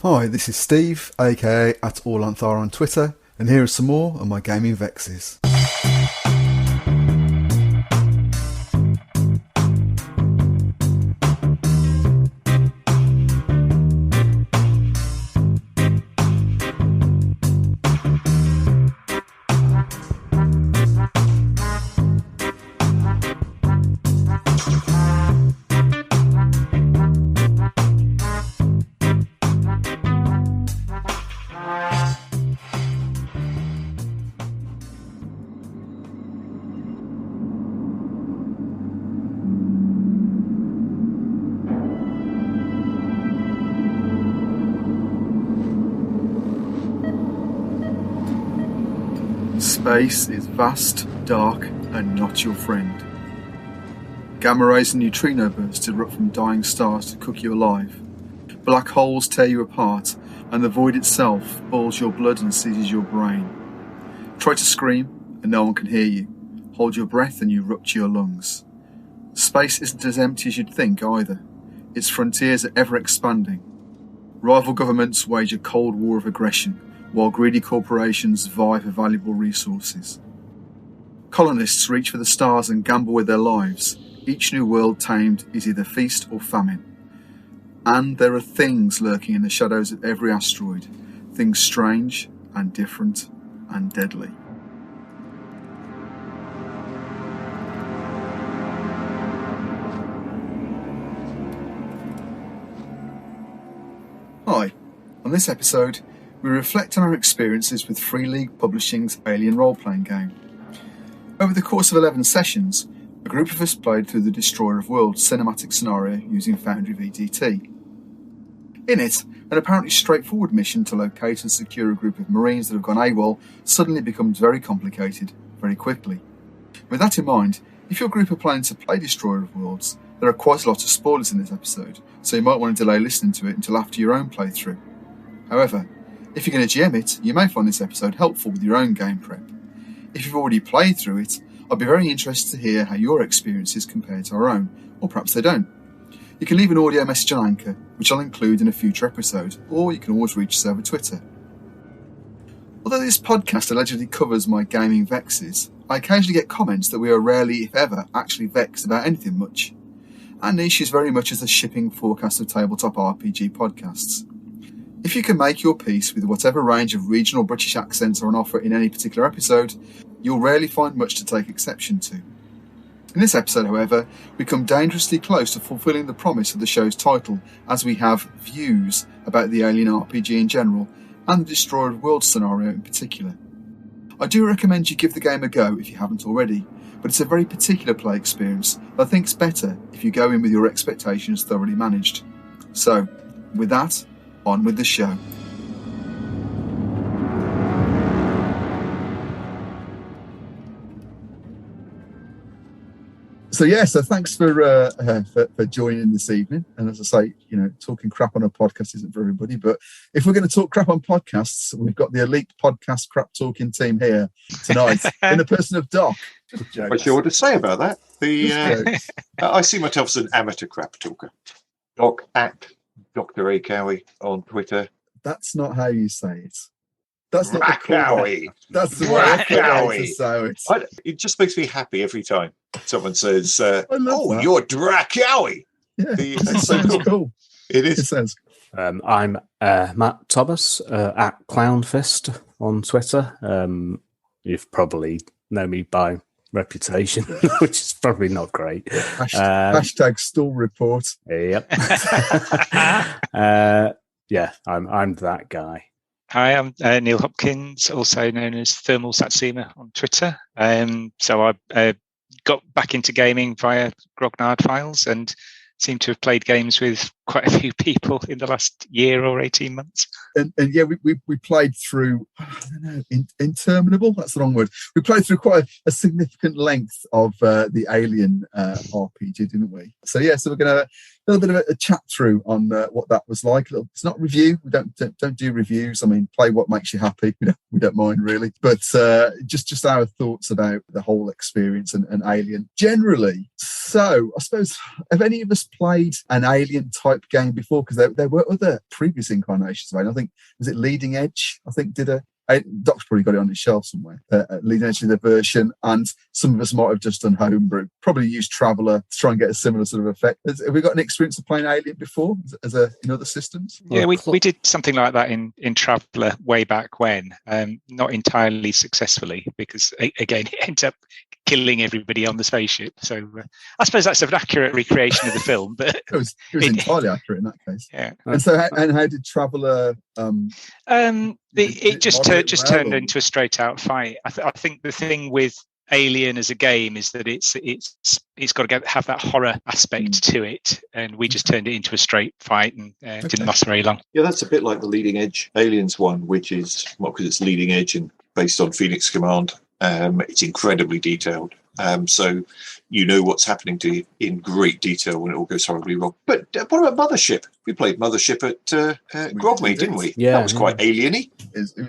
Hi, this is Steve, aka @AllAnthar on Twitter, and here are some more of my gaming vexes. Space is vast, dark, and not your friend. Gamma rays and neutrino bursts erupt from dying stars to cook you alive. Black holes tear you apart, and the void itself boils your blood and seizes your brain. Try to scream, and no one can hear you. Hold your breath and you rupture your lungs. Space isn't as empty as you'd think either. Its frontiers are ever expanding. Rival governments wage a cold war of aggression, while greedy corporations vie for valuable resources. Colonists reach for the stars and gamble with their lives. Each new world tamed is either feast or famine. And there are things lurking in the shadows of every asteroid, things strange and different and deadly. Hi, on this episode, we reflect on our experiences with Free League Publishing's Alien role-playing game. Over the course of 11 sessions, a group of us played through the Destroyer of Worlds cinematic scenario using Foundry VDT. In it, an apparently straightforward mission to locate and secure a group of Marines that have gone AWOL suddenly becomes very complicated, very quickly. With that in mind, if your group are planning to play Destroyer of Worlds, there are quite a lot of spoilers in this episode, so you might want to delay listening to it until after your own playthrough. However, if you're going to GM it, you may find this episode helpful with your own game prep. If you've already played through it, I'd be very interested to hear how your experiences compare to our own, or perhaps they don't. You can leave an audio message on Anchor, which I'll include in a future episode, or you can always reach us over Twitter. Although this podcast allegedly covers my gaming vexes, I occasionally get comments that we are rarely, if ever, actually vexed about anything much. Our niche is very much as the shipping forecast of tabletop RPG podcasts. If you can make your peace with whatever range of regional British accents are on offer in any particular episode, you'll rarely find much to take exception to. In this episode, however, we come dangerously close to fulfilling the promise of the show's title, as we have views about the Alien RPG in general, and the Destroyer of Worlds scenario in particular. I do recommend you give the game a go if you haven't already, but it's a very particular play experience that I think's better if you go in with your expectations thoroughly managed. So, with that, on with the show. So thanks for joining this evening. And as I say, talking crap on a podcast isn't for everybody. But if we're going to talk crap on podcasts, we've got the elite podcast crap talking team here tonight in the person of Doc. What's your to say about that? I see myself as an amateur crap talker. Doc at Dr. A. Cowie on Twitter. That's not how you say it. That's not Cowie. That's the way to say it. It just makes me happy every time someone says, that. You're Dracowie. Yeah, it sounds cool. It is. It sounds cool. I'm Matt Thomas at Clownfist on Twitter. You've probably know me by reputation, which is probably not great. Hashtag stall report. Yep. Yeah, I'm that guy. Hi, I'm Neil Hopkins, also known as Thermal Satsuma on Twitter. So I got back into gaming via Grognard Files and seem to have played games with quite a few people in the last year or 18 months. And yeah, we played through, interminable, that's the wrong word. We played through quite a significant length of the Alien RPG, didn't we? So we're going to little bit of a chat through on what that was like. It's not a review. We don't do reviews. I mean, play what makes you happy. We don't mind really. But just our thoughts about the whole experience and Alien generally. So I suppose, have any of us played an Alien type game before? Because there were other previous incarnations of Alien. I think, was it Leading Edge? I think Doc's probably got it on his shelf somewhere. Leading Edge of the version, and some of us might have just done homebrew. Probably used Traveller to try and get a similar sort of effect. Have we got an experience of playing Alien before, in other systems? Yeah, we did something like that in Traveller way back when. Not entirely successfully, because again, it ends up killing everybody on the spaceship. So I suppose that's an accurate recreation of the film. But it was entirely accurate in that case. Yeah. And so, how did Traveller? It just turned into a straight out fight. I think the thing with Alien as a game is that it's got to have that horror aspect to it, and we just turned it into a straight fight, and didn't last very long. Yeah, that's a bit like the Leading Edge Aliens one, which is because it's leading edge and based on Phoenix Command. It's incredibly detailed. So you know what's happening to you in great detail when it all goes horribly wrong. But what about Mothership? We played Mothership at Grogmeat, didn't we? Yeah, that was quite alien-y.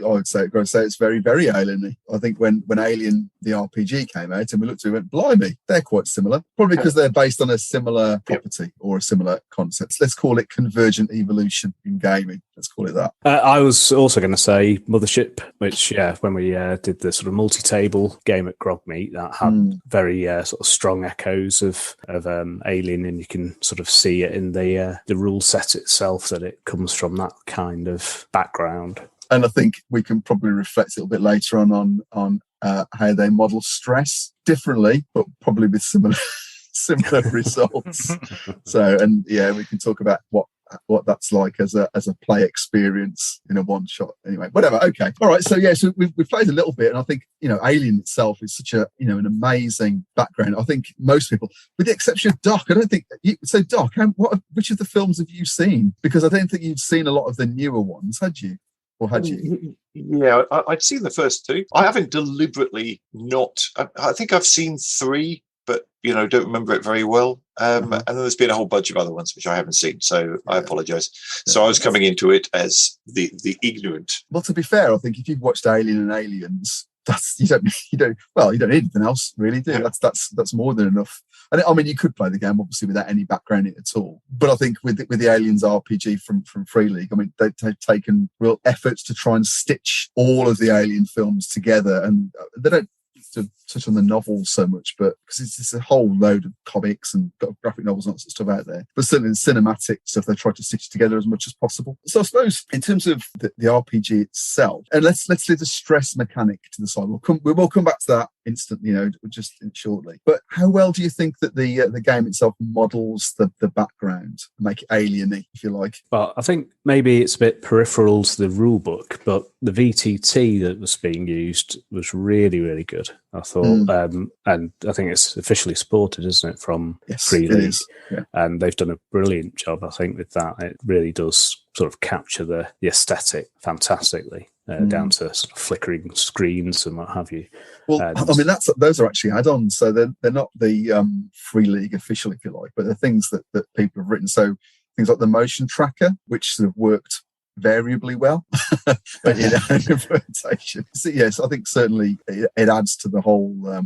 I would say it's very, very alien-y. I think when Alien the RPG came out and we looked at it, we went, blimey, they're quite similar. Probably because they're based on a similar property or a similar concept. Let's call it convergent evolution in gaming. Let's call it that. I was also going to say Mothership, which, when we did the sort of multi-table game at Grogmeat, that had very sort of strong echoes of Alien, and you can sort of see it in the rule set itself, that it comes from that kind of background. And I think we can probably reflect a little bit later on how they model stress differently, but probably with similar results. So, and we can talk about what that's like as a play experience in a one shot. Anyway, whatever. Okay, all right. So so we've played a little bit, and I think Alien itself is such a an amazing background. I think most people, with the exception of Doc, I don't think so. Doc, which of the films have you seen? Because I don't think you'd seen a lot of the newer ones, had you? Or had you? Yeah, I'd seen the first two. I haven't deliberately not. I think I've seen three, but don't remember it very well. And then there's been a whole bunch of other ones which I haven't seen, so I apologise. So I was coming into it as the ignorant. Well, to be fair, I think if you've watched Alien and Aliens, you don't need anything else, really, do you? Yeah. That's more than enough. And I mean, you could play the game obviously without any background in it at all. But I think with the Aliens RPG from Free League, I mean, they've taken real efforts to try and stitch all of the Alien films together, and they don't to touch on the novels so much, but because it's a whole load of comics and graphic novels and all sorts of stuff out there, but certainly the cinematic stuff they try to stitch together as much as possible. So I suppose in terms of the RPG itself, and let's leave the stress mechanic to the side. We will come back to that instantly, just shortly. But how well do you think that the game itself models the background, make it alien-y, if you like? Well, I think maybe it's a bit peripheral to the rule book, but the VTT that was being used was really, really good, I thought. And I think it's officially supported, isn't it, from Free League? Yeah. And they've done a brilliant job, I think, with that. It really does sort of capture the aesthetic fantastically, down to sort of flickering screens and what have you. Well, I mean, those are actually add-ons, so they're not the Free League official, if you like, but they're things that people have written. So things like the motion tracker, which sort of worked variably well in implementation. So yes, I think certainly it adds to the whole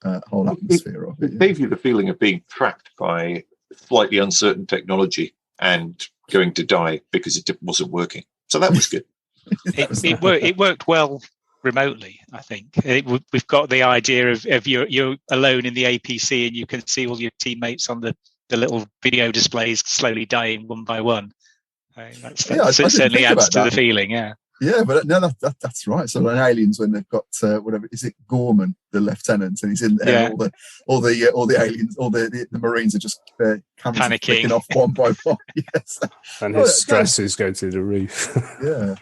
atmosphere of it. It gave you the feeling of being tracked by slightly uncertain technology and going to die because it wasn't working. So that was good. It worked well remotely, I think. We've got the idea of you're alone in the APC and you can see all your teammates on the little video displays slowly dying one by one. That certainly adds to the feeling, yeah. Yeah, but no, that's right. So in Aliens, when they've got whatever, is it Gorman, the lieutenant, and he's in there, and all the aliens, all the Marines are just panicking off one by one. Yes, and his stress is going through the roof. yeah.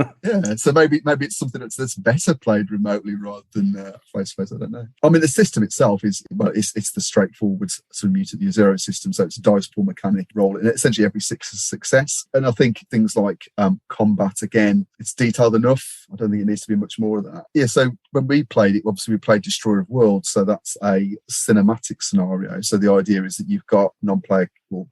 So maybe it's something that's better played remotely rather than face to face. I don't know. I mean, the system itself is it's the straightforward sort of mutant year zero system. So it's a dice pool mechanic roll, and essentially every 6 is success. And I think things like combat, again, it's detailed enough. I don't think it needs to be much more of that. Yeah. So when we played it, obviously we played Destroyer Destroyer of Worlds, so that's a cinematic scenario. So the idea is that you've got non-player, or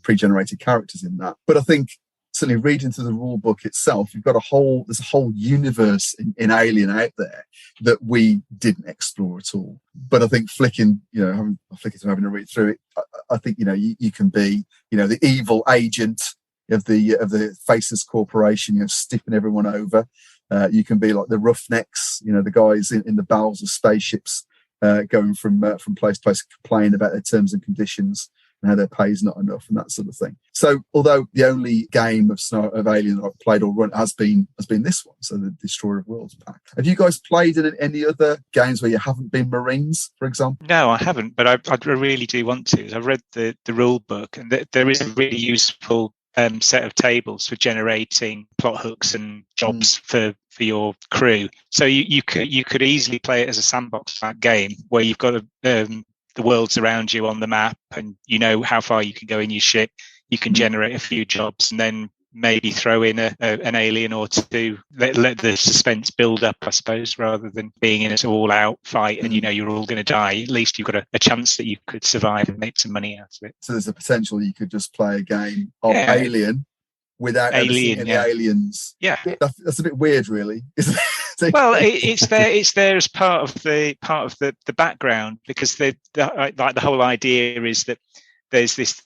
pre-generated characters in that. But I think certainly reading through the rule book itself, there's a whole universe in Alien out there that we didn't explore at all. But I think having a read through it, I think you can be the evil agent of the Faceless Corporation, stiffing everyone over. You can be like the roughnecks, the guys in the bowels of spaceships, going from place to place, complaining about their terms and conditions and how their pay is not enough and that sort of thing. So, although the only game of Alien that I've played or run has been this one, so the Destroyer of Worlds pack. Have you guys played in any other games where you haven't been Marines, for example? No, I haven't, but I really do want to. I've read the rule book, and there is a really useful set of tables for generating plot hooks and jobs for your crew. So you could easily play it as a sandbox type game where you've got the worlds around you on the map, and how far you can go in your ship. You can generate a few jobs, and then maybe throw in an alien or two. Let the suspense build up, I suppose, rather than being in an all-out fight and you're all going to die. At least you've got a chance that you could survive and make some money out of it. So there's a potential you could just play a game of Alien without ever seeing any aliens. Yeah, that's a bit weird, really, isn't it? Well, it's there as part of the background, because the whole idea is that there's this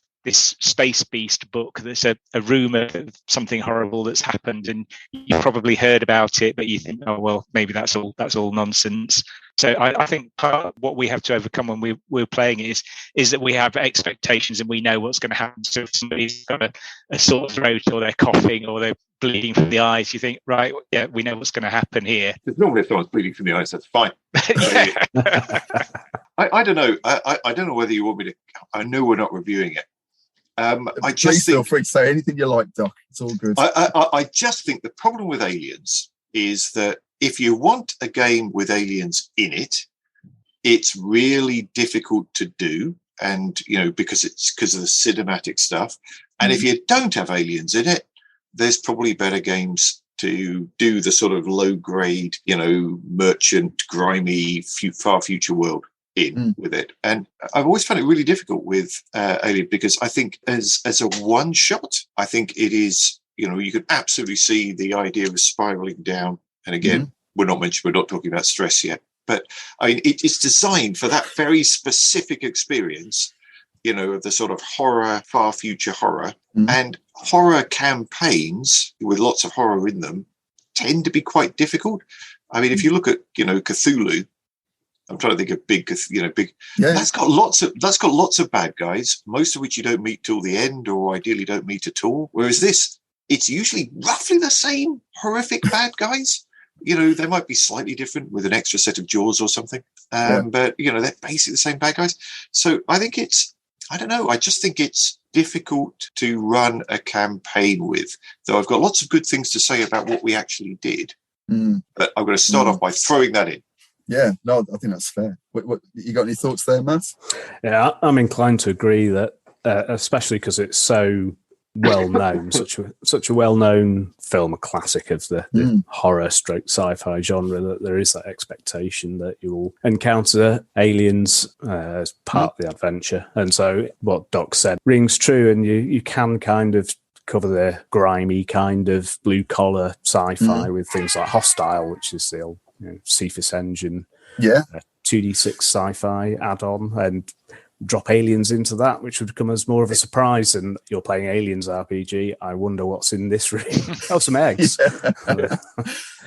space beast book that's a rumor of something horrible that's happened, and you probably heard about it, but you think, oh well, maybe that's all nonsense. So I think part of what we have to overcome when we're playing it is that we have expectations and we know what's going to happen. So if somebody's got a sore throat, or they're coughing, or they're bleeding from the eyes, you think, right, yeah, we know what's going to happen here. Normally if someone's bleeding from the eyes, that's fine. I don't know. I don't know whether you want me to. I know we're not reviewing it. Please feel free to say anything you like, Doc. It's all good. I just think the problem with Aliens is that if you want a game with aliens in it, it's really difficult to do, and because of the cinematic stuff. And if you don't have aliens in it, there's probably better games to do the sort of low grade, merchant, grimy, far future world in with it. And I've always found it really difficult with Alien, because I think as a one shot, I think it is, you can absolutely see the idea of spiraling down. And again, we're not talking about stress yet, but I mean, it's designed for that very specific experience, of the sort of horror, far future horror. And horror campaigns with lots of horror in them tend to be quite difficult. I mean, if you look at, Cthulhu, I'm trying to think of big. Yeah. That's got lots of bad guys, most of which you don't meet till the end, or ideally don't meet at all. Whereas this, it's usually roughly the same horrific bad guys. They might be slightly different with an extra set of jaws or something, but they're basically the same bad guys. So I think I just think it's difficult to run a campaign with. Though I've got lots of good things to say about what we actually did, but I'm going to start off by throwing that in. Yeah, no, I think that's fair. What you got any thoughts there, Matt? Yeah, I'm inclined to agree that, especially because it's so well known, such a well known film, a classic of the horror stroke sci-fi genre, that there is that expectation that you will encounter aliens as part of the adventure. And so what Doc said rings true, and you can kind of cover the grimy kind of blue collar sci-fi with things like Hostile, which is the old Cephas engine, 2D6 sci-fi add-on, and drop aliens into that, which would come as more of a surprise. And you're playing Aliens RPG. I wonder what's in this room. Oh, some eggs.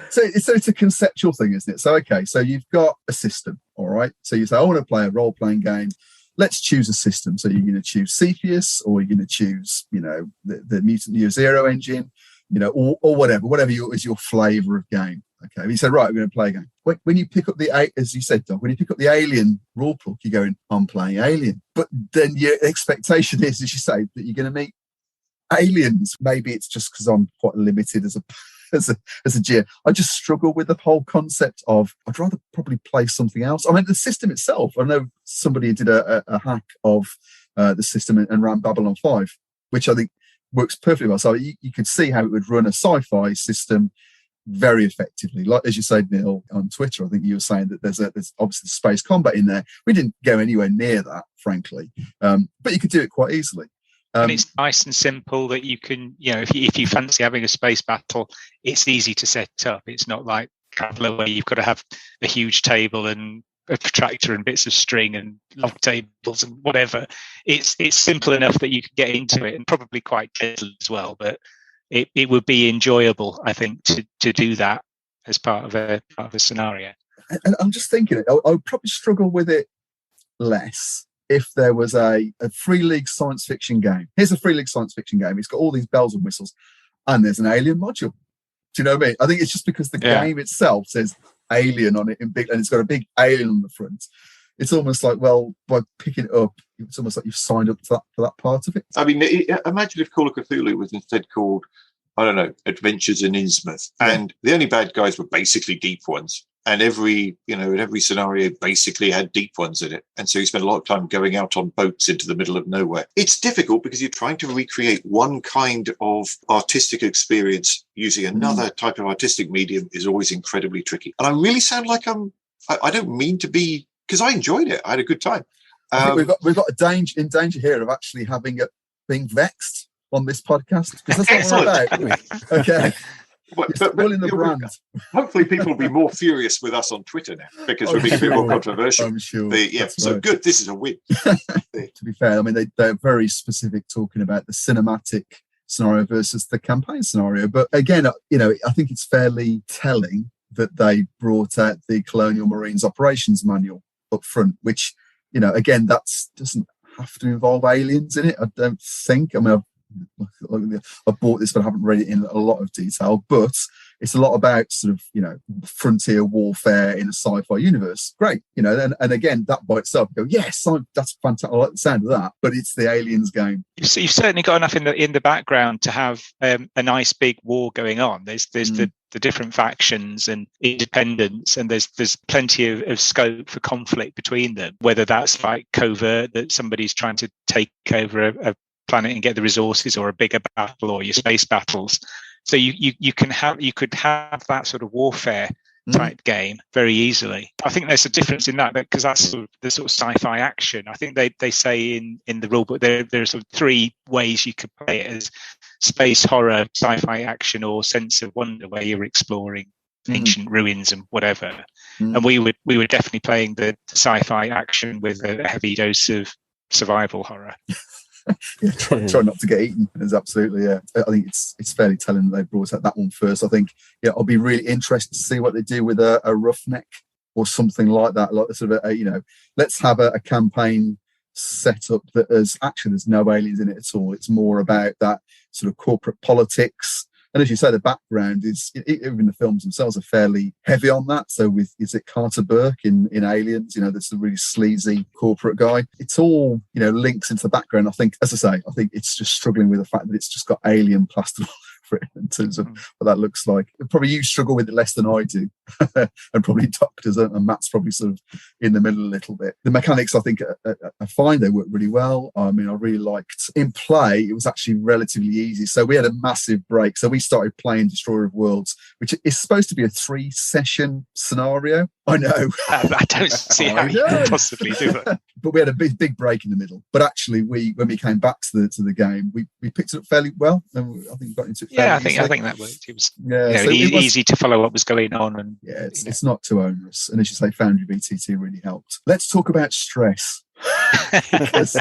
So it's a conceptual thing, isn't it? So so you've got a system, all right. So you say, I want to play a role-playing game. Let's choose a system. So you're going to choose Cepheus, or you're going to choose, the Mutant Year Zero engine, or whatever is your flavour of game. Okay, you said, right, we're going to play a game. When you pick up as you said, Doc, when you pick up the Alien rule book, you're going, I'm playing Alien. But then your expectation is, as you say, that you're going to meet aliens. Maybe it's just because I'm quite limited as a GM. I just struggle with the whole concept of, I'd rather probably play something else. I mean, the system itself, I know somebody did a hack of the system and ran Babylon 5, which I think works perfectly well. So you could see how it would run a sci-fi system very effectively. Like, as you said, Neil, on Twitter, I think you were saying that there's obviously space combat in there. We didn't go anywhere near that, frankly, but you could do it quite easily. And it's nice and simple that you can, if you fancy having a space battle, it's easy to set up. It's not like Traveller where you've got to have a huge table and a protractor and bits of string and log tables and whatever. It's simple enough that you can get into it, and probably quite gentle as well. But it would be enjoyable, I think, to do that as part of a scenario. And I'm just thinking, I would probably struggle with it less if there was a Free League science fiction game. Here's a Free League science fiction game. It's got all these bells and whistles, and there's an alien module. Do you know what I mean? I think it's just because the game itself says alien on it in big, and it's got a big alien on the front. It's almost like, well, by picking it up, it's almost like you've signed up for that part of it. I mean, imagine if Call of Cthulhu was instead called, I don't know, Adventures in Innsmouth, and the only bad guys were basically deep ones. And every scenario basically had deep ones in it. And so you spend a lot of time going out on boats into the middle of nowhere. It's difficult because you're trying to recreate one kind of artistic experience using another type of artistic medium is always incredibly tricky. And I really sound like I don't mean to be, because I enjoyed it. I had a good time. I think we've got in danger here of actually having it being vexed on this podcast, because that's what we're about. Okay. But the brand. Hopefully people will be more furious with us on Twitter now because we're being a bit more controversial. I'm sure. Good. This is a win. To be fair, I mean, they're very specific talking about the cinematic scenario versus the campaign scenario. But again, I think it's fairly telling that they brought out the Colonial Marines Operations Manual up front, which, again, that doesn't have to involve aliens in it, I don't think. I mean, I've bought this, but I haven't read it in a lot of detail. But it's a lot about sort of, frontier warfare in a sci-fi universe. Great, and again, that by itself, you go, yes, that's fantastic. I like the sound of that. But it's the aliens game. You've certainly got enough in the background to have a nice big war going on. There's the different factions and independents, and there's plenty of scope for conflict between them. Whether that's like covert, that somebody's trying to take over a planet and get the resources, or a bigger battle, or your space battles. So you could have that sort of warfare type game very easily. I think there's a difference in that because that's the sort of sci-fi action. I think they say in the rulebook there's sort of three ways you could play it: as space horror, sci-fi action, or sense of wonder, where you're exploring ancient ruins and whatever. And we were definitely playing the sci-fi action with a heavy dose of survival horror. Try not to get eaten. It's absolutely, I think it's fairly telling that they brought out that one first. I think I'll be really interested to see what they do with a roughneck or something like that. Like sort of let's have a campaign set up that there's no aliens in it at all. It's more about that sort of corporate politics. And as you say, the background is, even the films themselves are fairly heavy on that. So is it Carter Burke in Aliens? That's the really sleazy corporate guy. It's all, links into the background. I think, as I say, it's just struggling with the fact that it's just got alien plastered all over it in terms of what that looks like. Probably you struggle with it less than I do. And probably Doctors and Matt's probably sort of in the middle a little bit. The mechanics, I think, are fine. They work really well. I mean, I really liked in play. It was actually relatively easy. So we had a massive break. So we started playing Destroyer of Worlds, which is supposed to be a 3-session scenario. I know. I don't see how you could possibly do it. But we had a big break in the middle. But actually, when we came back to the game, we picked it up fairly well. And I think we got into it. Yeah, I think that worked. It was easy to follow what was going on, and it's not too onerous. And as you say, Foundry BTT really helped. Let's talk about stress. Because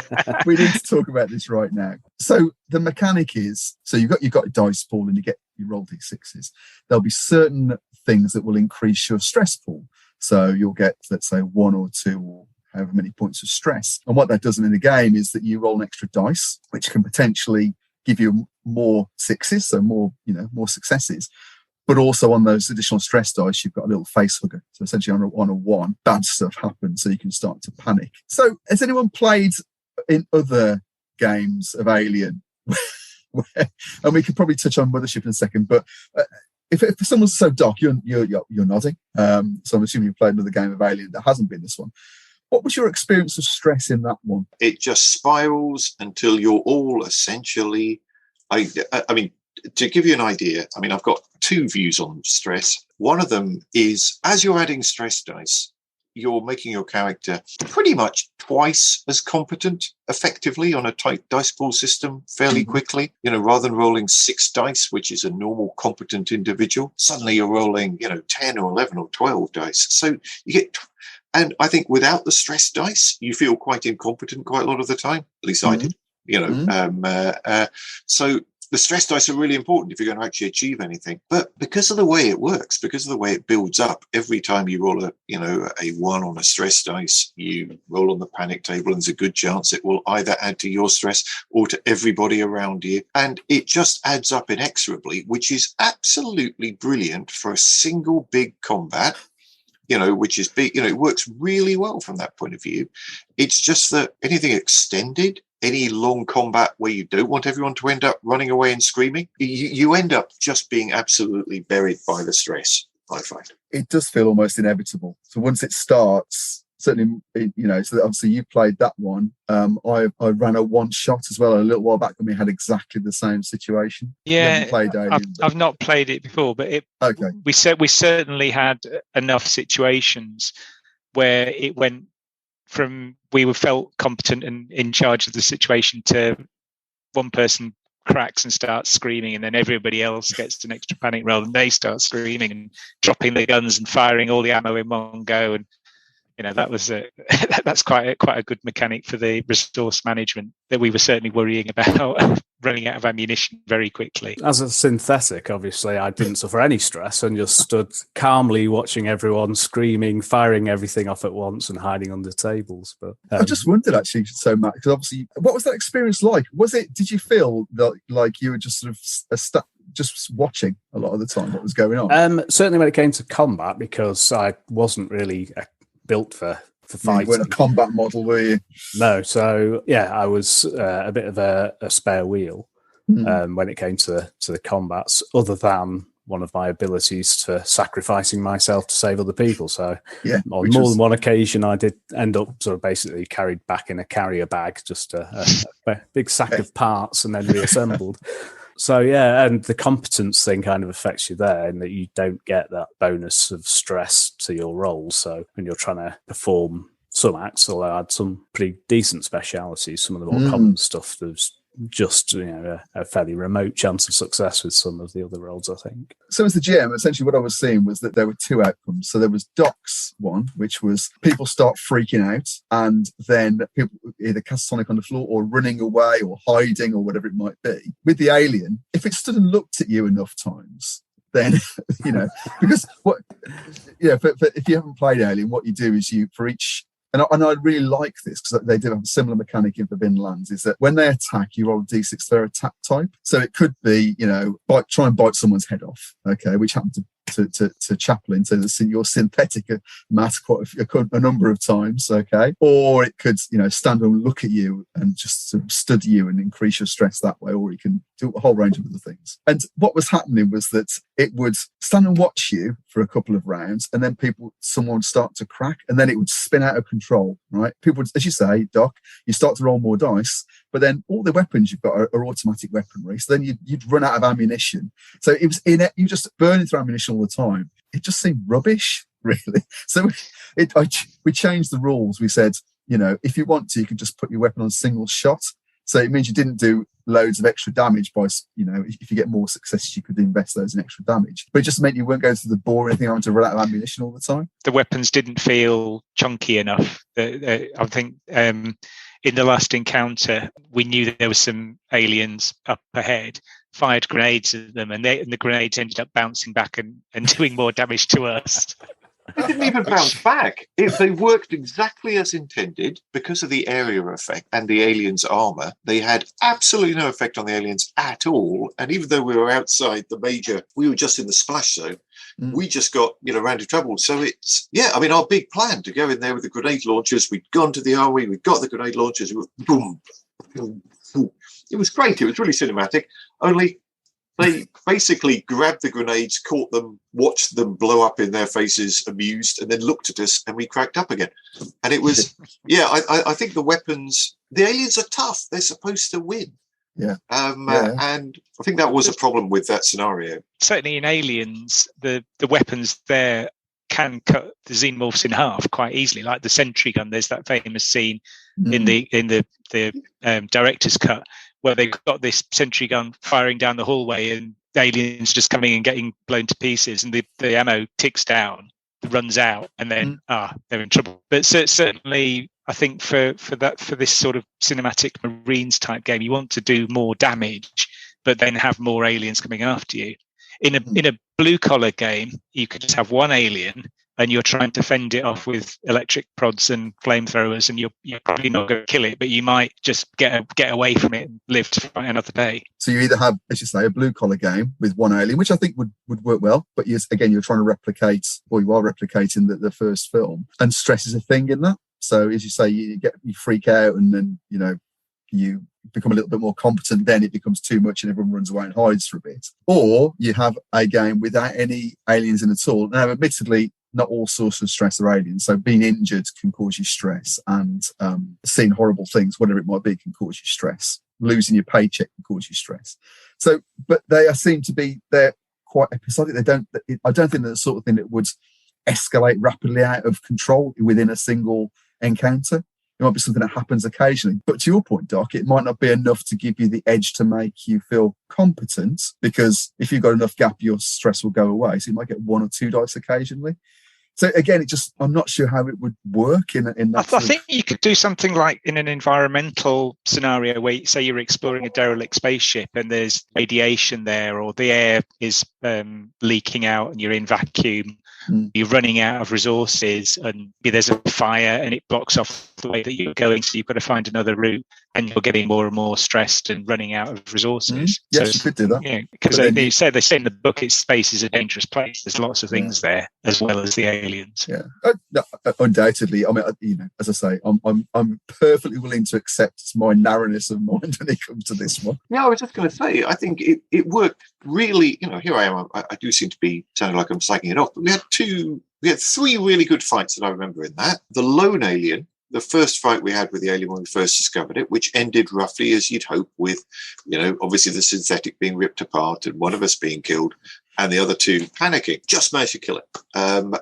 we need to talk about this right now. So the mechanic is, so you've got a dice pool and you roll d6s. There'll be certain things that will increase your stress pool. So you'll get, let's say, 1 or 2 or however many points of stress. And what that does in the game is that you roll an extra dice, which can potentially give you more 6s, so more successes. But also on those additional stress dice, you've got a little face hugger. So essentially on a 1, bad stuff happens, so you can start to panic. So has anyone played in other games of Alien? And we could probably touch on Mothership in a second, but if someone's so dark, you're nodding. So I'm assuming you've played another game of Alien that hasn't been this one. What was your experience of stress in that one? It just spirals until you're all essentially... I mean, to give you an idea, I mean, I've got two views on stress. One of them is, as you're adding stress dice, you're making your character pretty much twice as competent effectively on a tight dice pool system fairly quickly. Rather than rolling 6 dice, which is a normal competent individual, suddenly you're rolling, 10 or 11 or 12 dice. So you get, and I think without the stress dice, you feel quite incompetent quite a lot of the time. At least I did, so the stress dice are really important if you're going to actually achieve anything. But because of the way it works, because of the way it builds up, every time you roll a 1 on a stress dice, you roll on the panic table, and there's a good chance it will either add to your stress or to everybody around you. And it just adds up inexorably, which is absolutely brilliant for a single big combat. Which is big, it works really well from that point of view. It's just that anything extended, any long combat where you don't want everyone to end up running away and screaming, you end up just being absolutely buried by the stress, I find. It does feel almost inevitable. So once it starts, certainly, so obviously you played that one. I ran a one shot as well a little while back when we had exactly the same situation. Yeah, played Alien, I've not played it before, but we certainly had enough situations where it went from we felt competent and in charge of the situation to one person cracks and starts screaming, and then everybody else gets an extra panic roll and they start screaming and dropping their guns and firing all the ammo in one go. And that was that's quite a good mechanic for the resource management that we were certainly worrying about running out of ammunition very quickly. As a synthetic, obviously, I didn't suffer any stress and just stood calmly watching everyone screaming, firing everything off at once and hiding under tables. But I just wondered, actually, so Matt, because obviously, what was that experience like? Did you feel that like you were just sort of just watching a lot of the time what was going on? Certainly when it came to combat, because I wasn't really built for fighting. You weren't a combat model, were you? No, so I was a bit of a spare wheel when it came to the combats, other than one of my abilities for sacrificing myself to save other people. So on more than one occasion, I did end up sort of basically carried back in a carrier bag, just a big sack of parts and then reassembled. So, and the competence thing kind of affects you there in that you don't get that bonus of stress to your role. So when you're trying to perform some acts, although I had some pretty decent specialities, some of the more common stuff, there's just a fairly remote chance of success with some of the other roles, I think. So as the GM, essentially what I was seeing was that there were two outcomes. So there was Doc's one, which was people start freaking out, and then people either cast Sonic on the floor or running away or hiding or whatever it might be. With the alien, if it stood and looked at you enough times, then because if you haven't played Alien, what you do is you for each. And I really like this because they do have a similar mechanic in Forbidden Lands, is that when they attack, you roll a d6 for their attack type. So it could be, try and bite someone's head off, okay, which happened to Chaplin, so your synthetic Matt quite a number of times, okay? Or it could, stand and look at you and just sort of study you and increase your stress that way, or you can do a whole range of other things. And what was happening was that it would stand and watch you for a couple of rounds, and then someone would start to crack, and then it would spin out of control, right? People would, as you say, Doc, you start to roll more dice, but then all the weapons you've got are automatic weaponry, so then you'd run out of ammunition. So it was you just burning through ammunition all the time. It just seemed rubbish, really. So we changed the rules. We said, if you want to, you can just put your weapon on single shot. So it means you didn't do loads of extra damage by, if you get more successes, you could invest those in extra damage. But it just meant you weren't going through the boring thing having to run out of ammunition all the time. The weapons didn't feel chunky enough. I think in the last encounter, we knew that there were some aliens up ahead, fired grenades at them, and the grenades ended up bouncing back and doing more damage to us. They didn't even bounce back. They worked exactly as intended because of the area effect and the aliens' armor. They had absolutely no effect on the aliens at all. And even though we were outside the major, we were just in the splash zone. We just got, round to trouble. So it's, our big plan to go in there with the grenade launchers. We'd gone to the army, we got the grenade launchers. Boom, boom, boom. It was great. It was really cinematic. Only they basically grabbed the grenades, caught them, watched them blow up in their faces, amused, and then looked at us, and we cracked up again. And it was, I think the weapons, the aliens are tough. They're supposed to win. Yeah. And I think that was a problem with that scenario. Certainly in Aliens, the weapons there can cut the xenomorphs in half quite easily. Like the sentry gun, there's that famous scene in the director's cut where they've got this sentry gun firing down the hallway and the aliens just coming and getting blown to pieces, and the ammo ticks down, runs out, and then they're in trouble. But certainly, I think for this sort of cinematic Marines type game, you want to do more damage, but then have more aliens coming after you. In a blue collar game, you could just have one alien, and you're trying to fend it off with electric prods and flamethrowers, and you're probably not going to kill it, but you might just get away from it and live to fight another day. So you either have, as you say, a blue collar game with one alien, which I think would work well, but you're trying to replicate, or you are replicating the first film, and stress is a thing in that. So as you say, you freak out, and then you become a little bit more competent. Then it becomes too much, and everyone runs away and hides for a bit. Or you have a game without any aliens in at all. Now, admittedly, not all sources of stress are aliens. So being injured can cause you stress, and seeing horrible things, whatever it might be, can cause you stress. Losing your paycheck can cause you stress. So, but they're quite episodic. I don't think they're the sort of thing that would escalate rapidly out of control within a single encounter. It might be something that happens occasionally. But to your point, Doc, it might not be enough to give you the edge to make you feel competent, because if you've got enough gap, your stress will go away. So you might get 1 or 2 dice occasionally. So again, I'm not sure how it would work in that. I think you could do something like in an environmental scenario where, say, you're exploring a derelict spaceship and there's radiation there, or the air is leaking out and you're in vacuum. You're running out of resources, and there's a fire and it blocks off the way that you're going, so you've got to find another route, and you're getting more and more stressed and running out of resources. Yes, you could do that. Because they say in the book, space is a dangerous place. There's lots of things there, as well as the aliens. Yeah, undoubtedly. I mean, as I say, I'm perfectly willing to accept my narrowness of mind when it comes to this one. Yeah, I was just going to say, I think it worked really. Here I am. I do seem to be sounding like I'm slagging it off, but we had 3 really good fights that I remember in that. The lone alien, the first fight we had with the alien when we first discovered it, which ended roughly as you'd hope, with, obviously the synthetic being ripped apart and one of us being killed and the other 2 panicking. Just managed to kill it.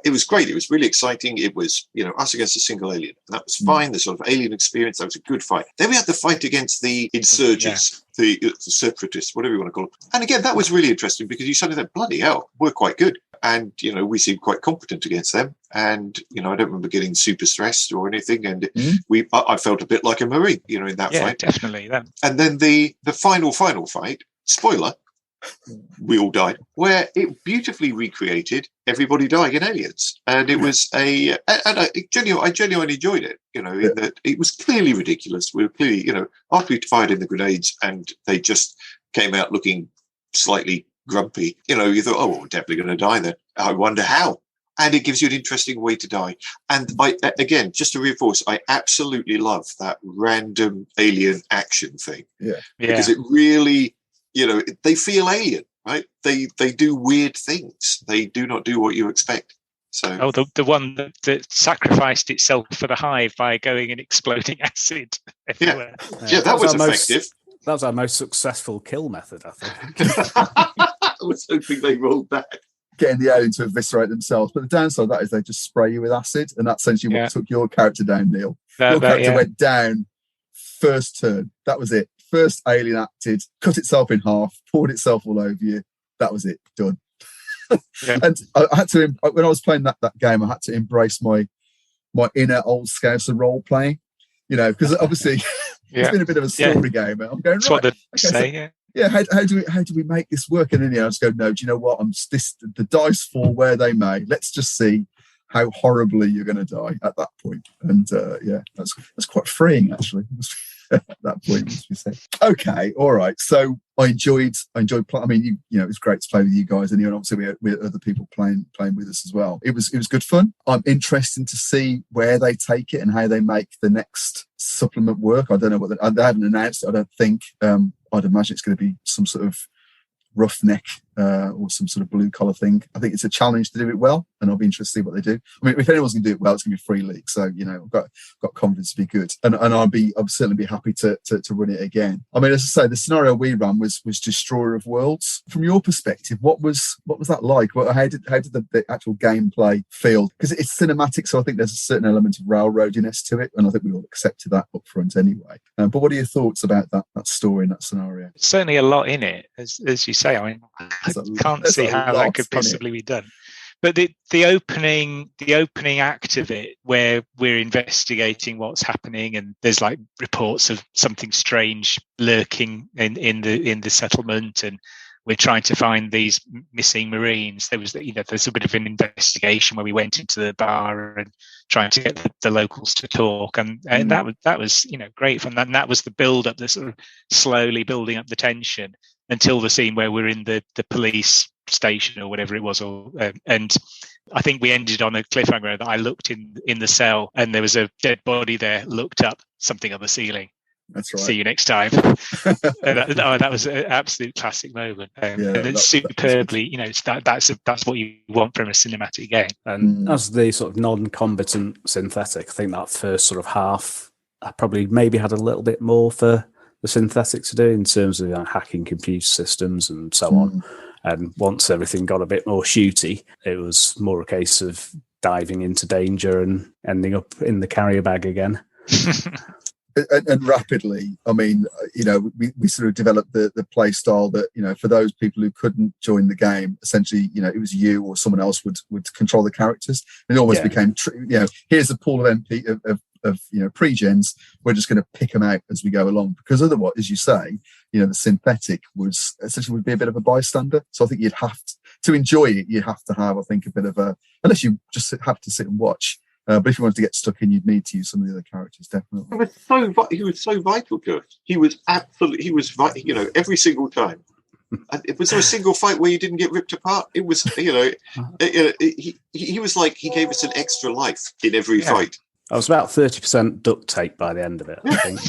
It was great. It was really exciting. It was, us against a single alien. And that was fine. The sort of alien experience, that was a good fight. Then we had the fight against the insurgents, the separatists, whatever you want to call them. And again, that was really interesting, because you suddenly thought, bloody hell, we're quite good. And, we seemed quite competent against them. And, I don't remember getting super stressed or anything. And I felt a bit like a Marine, in that fight. Yeah, definitely. And then the final fight, spoiler, we all died, where it beautifully recreated everybody dying in Aliens. And it was I genuinely enjoyed it, in that it was clearly ridiculous. We were clearly, after we fired in the grenades and they just came out looking slightly grumpy, you thought, oh, we're definitely going to die then. I wonder how. And it gives you an interesting way to die. And again, just to reinforce, I absolutely love that random alien action thing. Yeah. Because it really, they feel alien, right? They do weird things. They do not do what you expect. So, the one that sacrificed itself for the hive by going and exploding acid everywhere. Yeah, that was effective. That was our most successful kill method, I think. I was hoping they rolled back. Getting the alien to eviscerate themselves. But the downside of that is they just spray you with acid, and that's essentially what took your character down, Neil. Your character went down first turn. That was it. First alien acted, cut itself in half, poured itself all over you. That was it. Done. And I had to, when I was playing that game, I had to embrace my inner old Scouser role playing, because obviously it's been a bit of a story game. I'm going, that's right. What they say, how do we make this work? And then I just go, no, do you know what? The dice fall where they may. Let's just see how horribly you're going to die at that point. And that's quite freeing, actually. At that point, as we said. Okay, all right. So I enjoyed. I mean, it was great to play with you guys, and obviously we had other people playing with us as well. It was good fun. I'm interested to see where they take it and how they make the next supplement work. I don't know they haven't announced it. I don't think. I'd imagine it's going to be some sort of roughneck or some sort of blue collar thing. I think it's a challenge to do it well, and I'll be interested to see what they do. I mean, if anyone's going to do it well, it's going to be Free League. So I've got confidence to be good, and I'll certainly be happy to run it again. I mean, as I say, the scenario we ran was Destroyer of Worlds. From your perspective, what was that like? How did the actual gameplay feel? Because it's cinematic, so I think there's a certain element of railroadiness to it, and I think we all accepted that up front anyway. But what are your thoughts about that story and that scenario? Certainly a lot in it, as you say. I mean, I can't see how that could possibly be done. But the opening act of it, where we're investigating what's happening, and there's like reports of something strange lurking in the settlement, and we're trying to find these missing Marines. There's a bit of an investigation where we went into the bar and trying to get the locals to talk, and that was great fun. And that was the build up, the sort of slowly building up the tension until the scene where we're in the police station or whatever it was, and I think we ended on a cliffhanger that I looked in the cell and there was a dead body there. Looked up, something on the ceiling. That's right. See you next time. That was an absolute classic moment, and it's superbly. That's what you want from a cinematic game. And as the sort of non-combatant synthetic, I think that first sort of half, I probably maybe had a little bit more for the synthetic to do in terms of hacking computer systems and so on. And once everything got a bit more shooty, it was more a case of diving into danger and ending up in the carrier bag again. And rapidly, I mean, we sort of developed the play style that, for those people who couldn't join the game, essentially, it was you or someone else would control the characters. And it almost became, here's a pool of pre-gens. We're just going to pick them out as we go along, because otherwise, as you say, the synthetic would be a bit of a bystander. So I think you'd have to enjoy it. You have to have, I think, a bit of unless you just have to sit and watch. But if you wanted to get stuck in, you'd need to use some of the other characters, definitely. He was so vital, Kurt. He was every single time. And was there a single fight where you didn't get ripped apart? It was, he was like, he gave us an extra life in every fight. I was about 30% duct tape by the end of it, I think.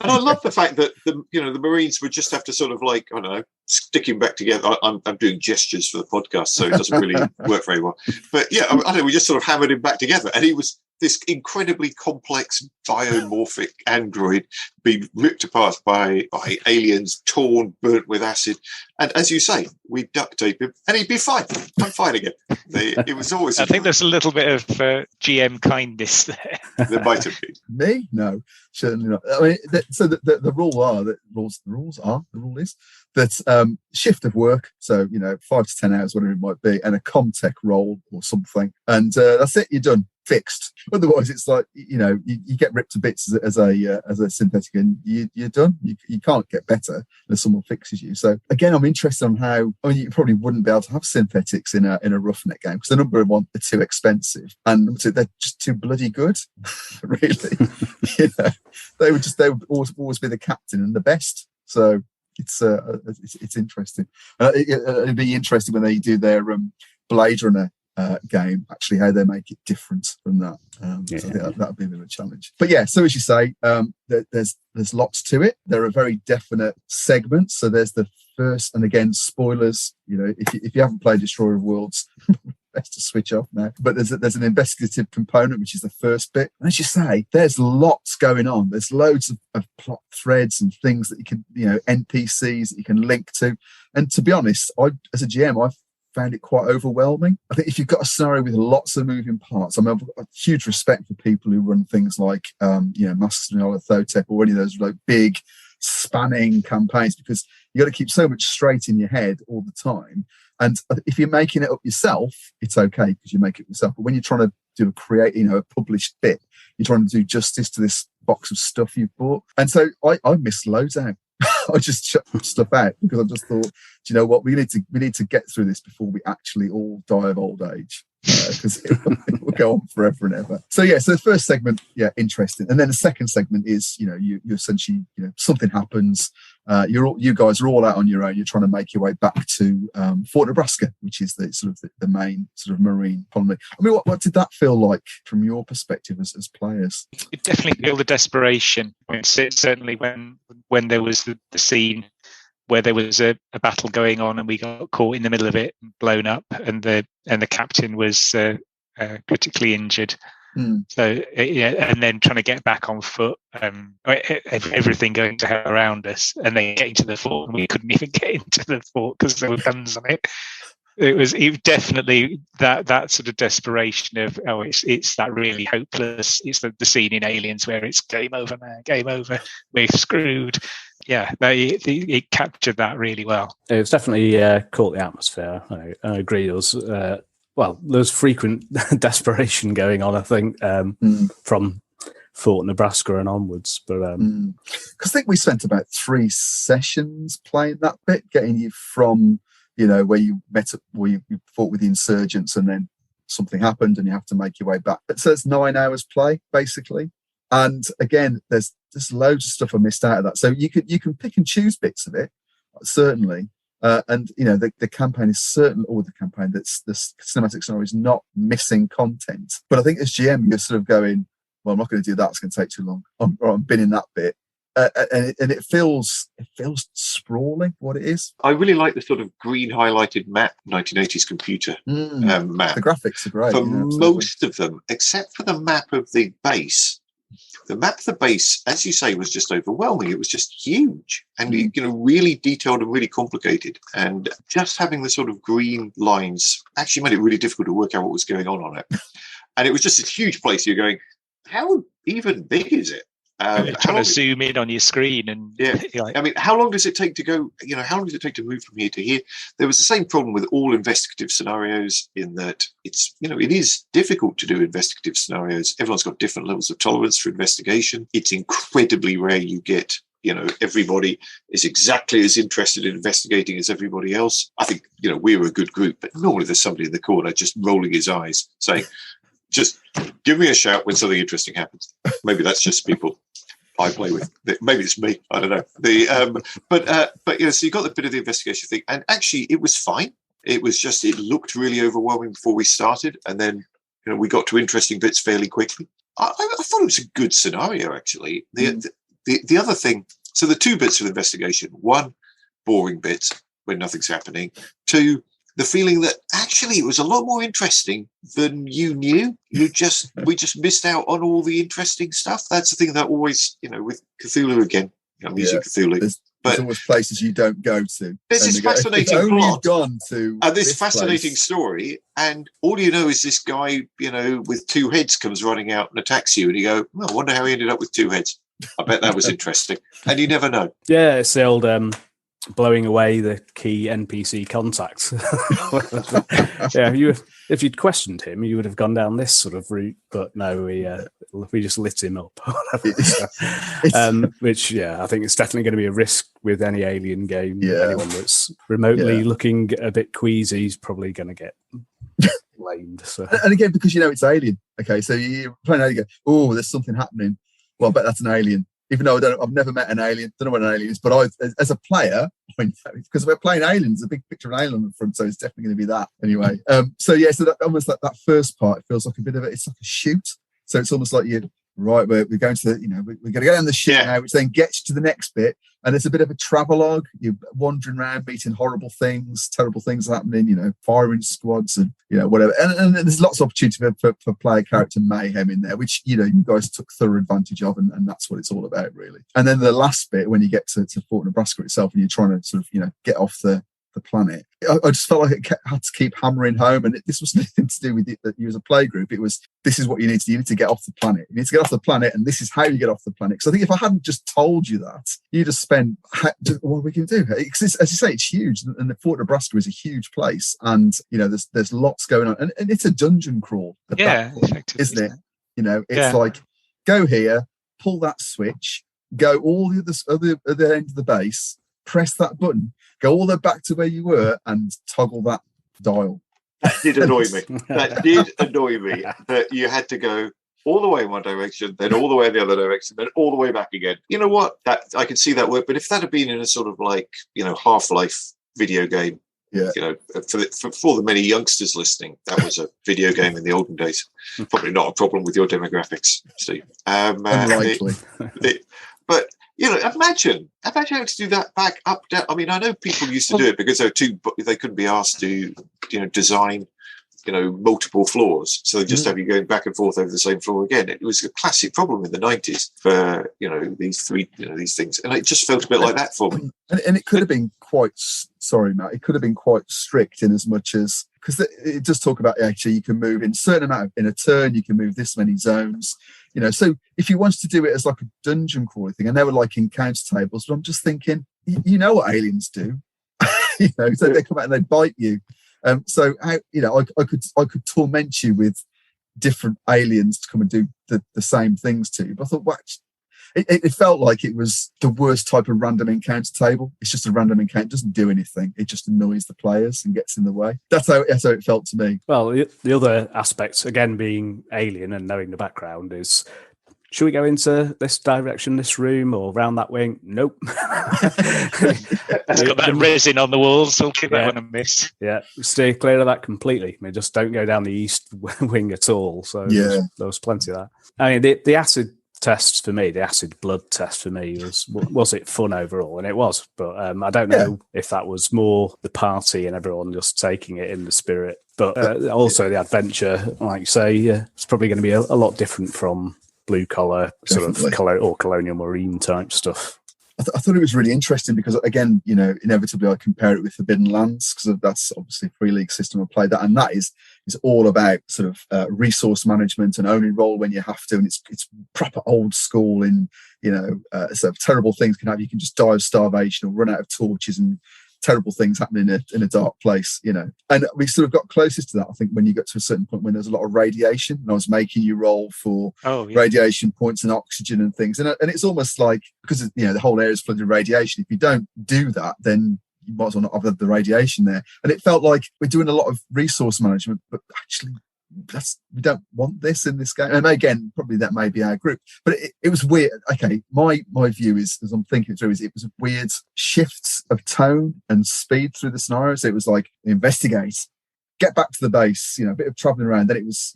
And I love the fact that the Marines would just have to sort of like, I don't know, stick him back together. I'm doing gestures for the podcast, so it doesn't really work very well. But yeah, I don't know, we just sort of hammered him back together, and he was this incredibly complex biomorphic android being ripped apart by aliens, torn, burnt with acid. And as you say, we duct tape him and he'd be fine. I'm fine again. It was always... I think there's a little bit of GM kindness there. There might have been. Me? No, certainly not. I mean, the rule is that shift of work, so 5 to 10 hours, whatever it might be, and a comtech role or something, and that's it. You're done, fixed. Otherwise, it's like you get ripped to bits as a synthetic, and you're done. You can't get better unless someone fixes you. So again, I'm interested on how. I mean, you probably wouldn't be able to have synthetics in a roughneck game because the number one, they're too expensive, and they're just too bloody good. Really, they would always be the captain and the best. So. It's interesting. It'd be interesting when they do their Blade Runner game, actually how they make it different from that. So I think that would be a bit of a challenge. But yeah, so as you say, there's lots to it. There are very definite segments. So there's the first, and again, spoilers. If you haven't played Destroyer of Worlds, best to switch off now. But there's an investigative component, which is the first bit. And as you say, there's lots going on. There's loads of plot threads and things that you can, NPCs that you can link to. And to be honest, as a GM, I found it quite overwhelming. I think if you've got a scenario with lots of moving parts, I've got a huge respect for people who run things like, Masks of Nyarlathotep or any of those like big spanning campaigns, because you got to keep so much straight in your head all the time. And if you're making it up yourself, it's okay because you make it yourself. But when you're trying to a published bit, you're trying to do justice to this box of stuff you've bought. And so I missed loads out. I just shut stuff out because I just thought, do you know what? We need to get through this before we actually all die of old age. Because it will go on forever and ever. So the first segment, interesting, and then the second segment is, you essentially, something happens. You guys are all out on your own. You're trying to make your way back to Fort Nebraska, which is the main sort of Marine colony. I mean, what did that feel like from your perspective as players? You definitely feel the desperation. Certainly when there was the scene where there was a battle going on and we got caught in the middle of it, blown up, and the captain was critically injured. So and then trying to get back on foot, everything going to hell around us, and then getting to the fort, and we couldn't even get into the fort because there were guns on it. It was definitely that sort of desperation of, it's that really hopeless. It's the scene in Aliens where it's game over, man, game over, we're screwed. Yeah, it captured that really well. It was definitely caught the atmosphere. I agree. There was there's frequent desperation going on, I think, from Fort Nebraska and onwards. But because I think we spent about 3 sessions playing that bit, getting you from where you fought with the insurgents, and then something happened, and you have to make your way back. But so it's 9 hours play basically, and again, there's loads of stuff I missed out of that. So you can pick and choose bits of it, certainly. And the campaign is certain, or the cinematic scenario is not missing content. But I think as GM, you're sort of going, well, I'm not going to do that. It's going to take too long. I'm binning that bit, and it feels sprawling. What it is. I really like the sort of green highlighted map, 1980s computer map. The graphics are great for most of them, except for the map of the base. The map of the base, as you say, was just overwhelming. It was just huge and really detailed and really complicated. And just having the sort of green lines actually made it really difficult to work out what was going on it. And it was just a huge place. You're going, how even big is it? Trying to zoom in on your screen, and I mean, how long does it take to go? How long does it take to move from here to here? There was the same problem with all investigative scenarios, in that it's it is difficult to do investigative scenarios. Everyone's got different levels of tolerance for investigation. It's incredibly rare you get everybody is exactly as interested in investigating as everybody else. I think we were a good group, but normally there's somebody in the corner just rolling his eyes, saying, "Just give me a shout when something interesting happens." Maybe that's just people I play with. Maybe it's me. I don't know. So you got the bit of the investigation thing, and actually it was fine. It was just, it looked really overwhelming before we started, and then we got to interesting bits fairly quickly. I thought it was a good scenario, actually. The other thing, so the 2 bits of investigation: 1, boring bits when nothing's happening; 2, the feeling that actually it was a lot more interesting than you knew. We just missed out on all the interesting stuff. That's the thing that always, with Cthulhu again, I'm using Cthulhu. There's always places you don't go to. There's this fascinating plot. Gone to and this fascinating story, and all you know is this guy, with 2 heads comes running out and attacks you, and you go, well, I wonder how he ended up with 2 heads. I bet that was interesting. And you never know. Yeah, it's the old blowing away the key NPC contacts. If you'd questioned him, you would have gone down this sort of route. But no, we just lit him up. Which I think it's definitely going to be a risk with any Alien game. Anyone that's remotely looking a bit queasy is probably going to get blamed. So. And again, because it's Alien. Okay, so you're playing Alien, you go, oh, there's something happening. Well, I bet that's an alien. Even though I've never met an alien, don't know what an alien is, but as a player, because we're playing aliens, a big picture of an alien on the front, so it's definitely going to be that anyway. So that almost like that first part, it feels like a bit of it's like a shoot. So it's almost like we're going to we're going to go down the ship now, which then gets you to the next bit, and it's a bit of a travelogue. You're wandering around, meeting horrible things, terrible things happening, firing squads and whatever. And there's lots of opportunity for player character mayhem in there, which you guys took thorough advantage of, and that's what it's all about, really. And then the last bit, when you get to Fort Nebraska itself, and you're trying to sort of get off the planet, I just felt like it had to keep hammering home, and this was nothing to do with that you as a play group. It was, this is what you need to do. You need to get off the planet. You need to get off the planet, and this is how you get off the planet. Because I think if I hadn't just told you that, you'd have spent, what are we going to do? Because as you say, it's huge, and the Fort Nebraska is a huge place, and there's lots going on, and it's a dungeon crawl. Point, isn't it? It's like, go here, pull that switch, go all the other end of the base, press that button, go all the way back to where you were, and toggle that dial. That did annoy me. That you had to go all the way in one direction, then all the way in the other direction, then all the way back again. You know what? That I can see that work, but if that had been in a sort of like Half-Life video game, for the many youngsters listening, that was a video game in the olden days. Probably not a problem with your demographics, Steve. Unlikely. But Imagine having to do that back, up, down. I mean, I know people used to do it because they couldn't be asked to, design, multiple floors. So they just have you going back and forth over the same floor again. It was a classic problem in the 90s for, these things. And it just felt a bit like that for me. And it could have been quite, sorry, Matt, it could have been quite strict in as much as, because it does talk about actually you can move in a certain amount in a turn, you can move this many zones, so if you wanted to do it as like a dungeon crawler thing, and they were like encounter tables, but I'm just thinking, what aliens do, so they come out and they bite you. So I could torment you with different aliens to come and do the same things to you. But I thought, it felt like it was the worst type of random encounter table. It's just a random encounter. It doesn't do anything. It just annoys the players and gets in the way. That's how it felt to me. Well, the other aspect, again, being alien and knowing the background is, should we go into this direction, this room, or round that wing? Nope. It's got that resin on the walls. I'll give that one a miss. Yeah, stay clear of that completely. I mean, just don't go down the east wing at all. So there was plenty of that. I mean, the acid tests for me, the acid blood test for me was it fun overall? And it was, but I don't know if that was more the party and everyone just taking it in the spirit, but also the adventure, like you say, it's probably going to be a lot different from blue collar sort of or colonial marine type stuff. I thought it was really interesting because, again, inevitably I compare it with Forbidden Lands because that's obviously a free league system. I played that, and that is all about sort of resource management and only roll when you have to, and it's proper old school. In so terrible things can happen. You can just die of starvation or run out of torches, and terrible things happen in a dark place, And we sort of got closest to that, I think, when you got to a certain point when there's a lot of radiation, and I was making you roll for radiation points and oxygen and things. And it's almost like, because the whole area is flooded with radiation, if you don't do that, then you might as well not have the radiation there. And it felt like we're doing a lot of resource management, but actually we don't want this in this game. And again, probably that may be our group, but it was weird. Okay, my view is, as I'm thinking through, is it was weird shifts of tone and speed through the scenarios. It was like investigate, get back to the base, a bit of traveling around. Then it was,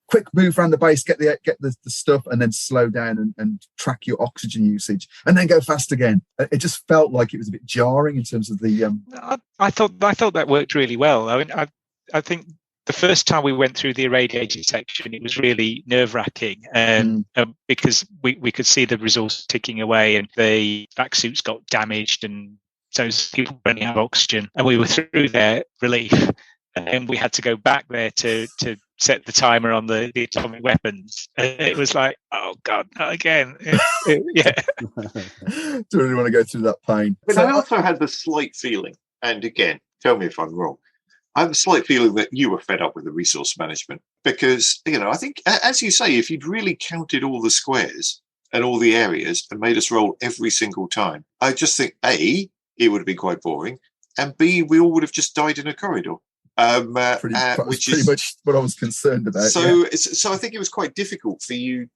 quick move around the base, get the stuff, and then slow down and track your oxygen usage, and then go fast again. It just felt like it was a bit jarring in terms of the. I thought that worked really well. I mean, I think the first time we went through the irradiated section, it was really nerve-wracking because we could see the resource ticking away, and the back suits got damaged, and so people running out of oxygen, and we were through their relief, and we had to go back there to set the timer on the atomic weapons. And it was like, oh God, not again. Yeah. Don't really want to go through that pain. But I also had the slight feeling, and again, tell me if I'm wrong, I have a slight feeling that you were fed up with the resource management because, I think, as you say, if you'd really counted all the squares and all the areas and made us roll every single time, I just think, A, it would have been quite boring, and B, we all would have just died in a corridor. Which is pretty much what I was concerned about. So I think it was quite difficult for you,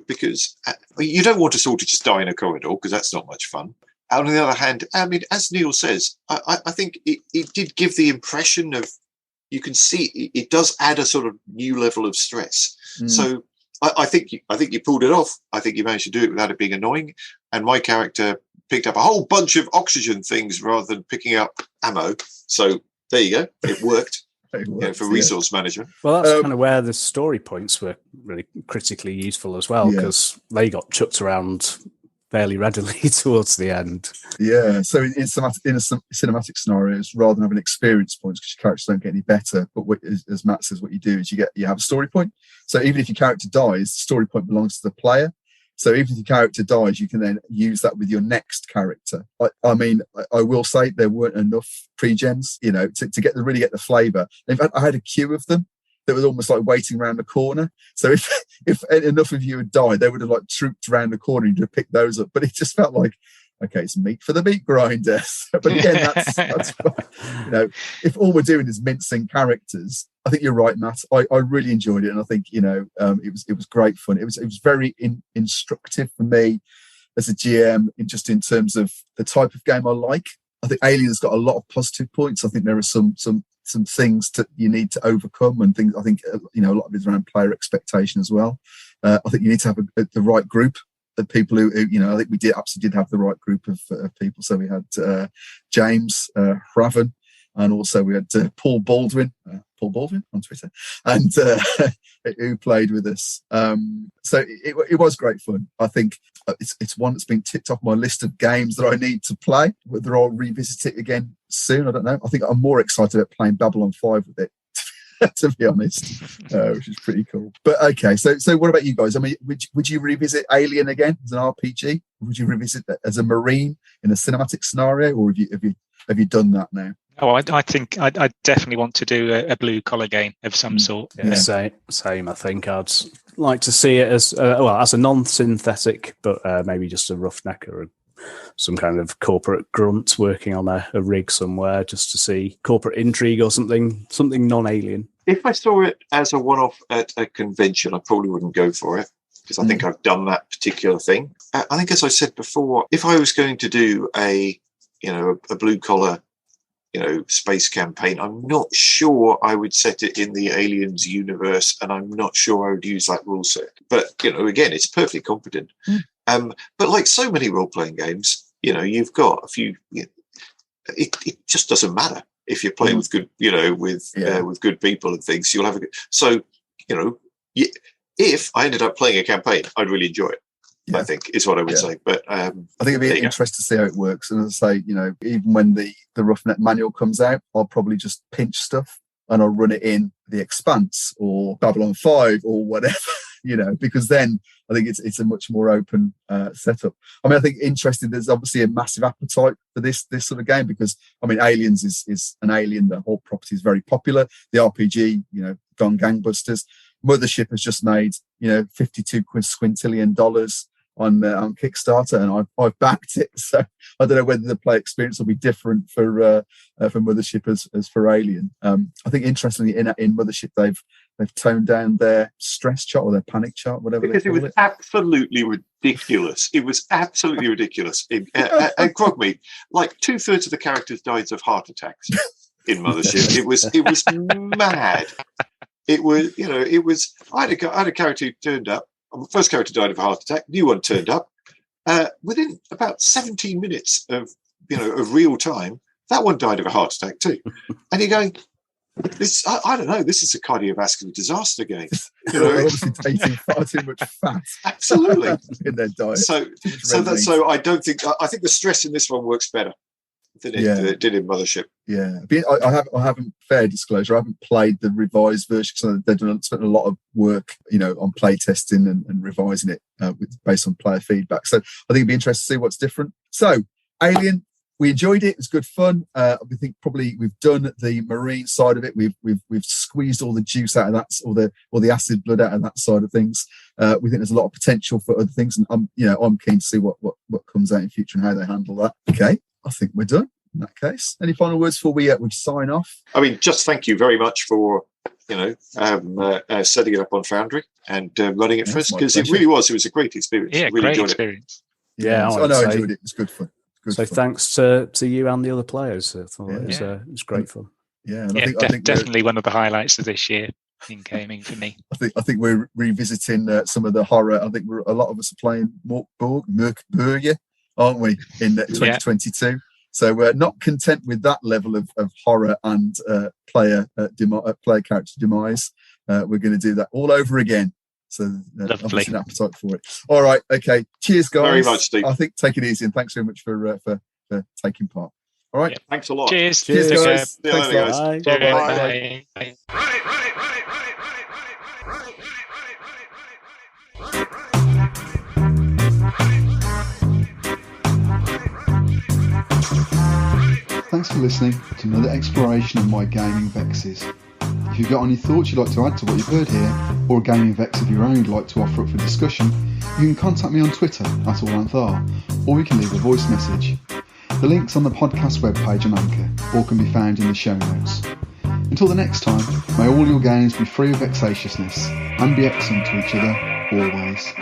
because you don't want us all to just die in a corridor because that's not much fun. On the other hand, I mean, as Neil says, I think it did give the impression of, you can see it does add a sort of new level of stress. So I think you pulled it off. I think you managed to do it without it being annoying. And my character picked up a whole bunch of oxygen things rather than picking up ammo. So there you go. It worked. For resource management. Well, that's kind of where the story points were really critically useful as well, because they got chucked around fairly readily towards the end. Yeah, so in cinematic scenarios, rather than having experience points, because your characters don't get any better, but as Matt says, what you do is you have a story point. So even if your character dies, the story point belongs to the player. So even if your character dies, you can then use that with your next character. I mean, I will say there weren't enough pre-gens, to really get the flavour. In fact, I had a queue of them that was almost like waiting around the corner. So if enough of you had died, they would have like trooped around the corner and you'd have picked those up. But it just felt like, okay, it's meat for the meat grinder. But again, that's if all we're doing is mincing characters, I think you're right, Matt. I really enjoyed it, and I think it was great fun. It was very instructive for me as a GM, in terms of the type of game I like. I think Alien's got a lot of positive points. I think there are some things that you need to overcome, and things. I think a lot of it's around player expectation as well. I think you need to have the right group the people who I think we did have the right group of people. So we had James Raven, and also we had Paul Baldwin on Twitter, and who played with us. So it was great fun. I think it's one that's been ticked off my list of games that I need to play. Whether I'll revisit it again soon, I don't know. I think I'm more excited about playing Babylon 5 with it, to be honest, which is pretty cool. But okay, so what about you guys? I mean, would you revisit Alien again as an RPG? Would you revisit that as a Marine in a cinematic scenario, or have you done that now? Oh, I think I definitely want to do a blue collar game of some sort. Yeah, same. I think I'd like to see it as as a non-synthetic, but maybe just a roughneck or some kind of corporate grunt working on a rig somewhere, just to see corporate intrigue or something non-alien. If I saw it as a one-off at a convention, I probably wouldn't go for it, because I think I've done that particular thing. I think, as I said before, if I was going to do a blue collar, space campaign, I'm not sure I would set it in the Aliens universe, and I'm not sure I would use that rule set. But, again, it's perfectly competent. But like so many role-playing games, you've got a few, it just doesn't matter. If you're playing with good, with good people and things, you'll have a good. So, if I ended up playing a campaign, I'd really enjoy it. Yeah. I think is what I would say. But I think it'd be interesting to see how it works. And as I say, even when the Roughneck manual comes out, I'll probably just pinch stuff and I'll run it in The Expanse or Babylon 5 or whatever, because then I think it's a much more open setup. I mean, I think interesting, there's obviously a massive appetite for this sort of game, because, I mean, Aliens is an Alien. The whole property is very popular. The RPG, gone gangbusters. Mothership has just made, $52 quintillion on Kickstarter, and I've backed it. So I don't know whether the play experience will be different for Mothership as for Alien. I think interestingly in Mothership they've toned down their stress chart or their panic chart, whatever. Because it was absolutely ridiculous. It was absolutely ridiculous. And Grogmeat, like 2/3 of the characters died of heart attacks in Mothership. It was mad. It was. I had a character who turned up. The first character died of a heart attack. New one turned up. Within about 17 minutes of real time, that one died of a heart attack too. And you're going, this, I don't know. This is a cardiovascular disaster game. They're obviously taking far too much fat. Absolutely. In their diet. So I don't think. I think the stress in this one works better than it did in Mothership. Yeah, I haven't, fair disclosure, I haven't played the revised version, because they've spent a lot of work, on play testing and revising it based on player feedback. So I think it'd be interesting to see what's different. So Alien, we enjoyed it. It was good fun. We think probably we've done the marine side of it. We've squeezed all the juice out of that, or the acid blood out of that side of things. We think there's a lot of potential for other things, and I'm keen to see what comes out in future and how they handle that. Okay, I think we're done in that case. Any final words before we sign off? I mean, just thank you very much for setting it up on Foundry and running it for us, because it was a great experience. Yeah, really great enjoyed experience. It. Yeah, I enjoyed it. It was good fun. Thanks to you and the other players. I thought it was great fun. Yeah, and I think definitely one of the highlights of this year in gaming for me. I think we're revisiting some of the horror. I think a lot of us are playing Merkburgia, aren't we, in 2022? So we're not content with that level of horror and player character demise. We're going to do that all over again. So obviously an appetite for it. All right, okay. Cheers, guys. Very much, Steve. I think take it easy, and thanks very much for taking part. All right. Yeah, thanks a lot. Cheers, guys. Thanks, guys. Bye. Bye. Thanks for listening to another exploration of my gaming vexes. If you've got any thoughts you'd like to add to what you've heard here, or a gaming vex of your own you'd like to offer up for discussion, you can contact me on Twitter @AllAnthar, or you can leave a voice message. The link's on the podcast webpage on Anchor, or can be found in the show notes. Until the next time, may all your games be free of vexatiousness, and be excellent to each other, always.